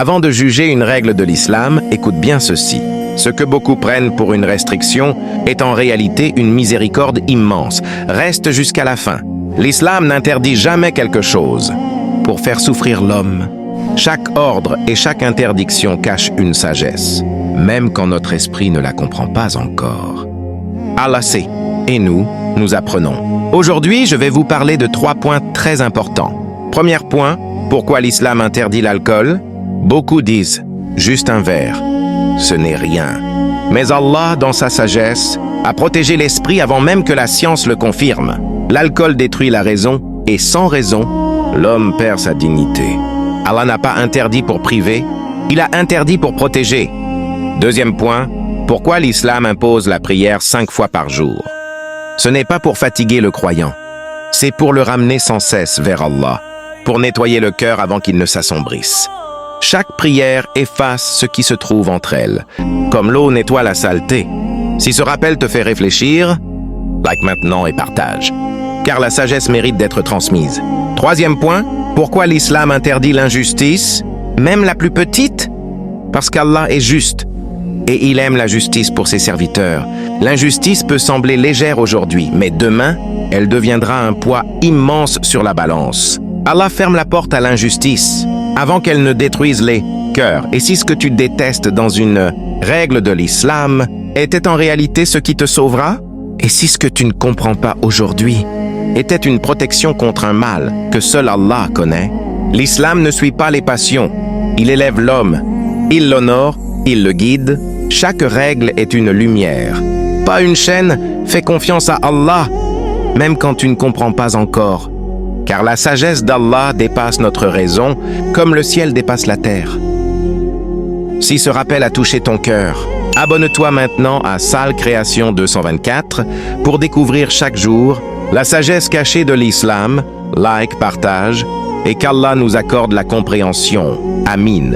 Avant de juger une règle de l'islam, écoute bien ceci. Ce que beaucoup prennent pour une restriction est en réalité une miséricorde immense. Reste jusqu'à la fin. L'islam n'interdit jamais quelque chose pour faire souffrir l'homme. Chaque ordre et chaque interdiction cache une sagesse, même quand notre esprit ne la comprend pas encore. Allah sait, et nous apprenons. Aujourd'hui, je vais vous parler de 3 points très importants. Premier point, pourquoi l'islam interdit l'alcool? Beaucoup disent, juste un verre. Ce n'est rien. Mais Allah, dans sa sagesse, a protégé l'esprit avant même que la science le confirme. L'alcool détruit la raison, et sans raison, l'homme perd sa dignité. Allah n'a pas interdit pour priver, il a interdit pour protéger. Deuxième point, pourquoi l'islam impose la prière 5 fois par jour? Ce n'est pas pour fatiguer le croyant, c'est pour le ramener sans cesse vers Allah, pour nettoyer le cœur avant qu'il ne s'assombrisse. Chaque prière efface ce qui se trouve entre elles, comme l'eau nettoie la saleté. Si ce rappel te fait réfléchir, like maintenant et partage, car la sagesse mérite d'être transmise. Troisième point, pourquoi l'islam interdit l'injustice, même la plus petite? Parce qu'Allah est juste, et il aime la justice pour ses serviteurs. L'injustice peut sembler légère aujourd'hui, mais demain, elle deviendra un poids immense sur la balance. Allah ferme la porte à l'injustice, avant qu'elle ne détruise les cœurs. Et si ce que tu détestes dans une règle de l'islam était en réalité ce qui te sauvera? Et si ce que tu ne comprends pas aujourd'hui était une protection contre un mal que seul Allah connaît? L'islam ne suit pas les passions. Il élève l'homme. Il l'honore, il le guide. Chaque règle est une lumière. Pas une chaîne. Fais confiance à Allah, même quand tu ne comprends pas encore. Car la sagesse d'Allah dépasse notre raison, comme le ciel dépasse la terre. Si ce rappel a touché ton cœur, abonne-toi maintenant à Salle Création 224 pour découvrir chaque jour la sagesse cachée de l'islam. Like, partage, et qu'Allah nous accorde la compréhension. Amin.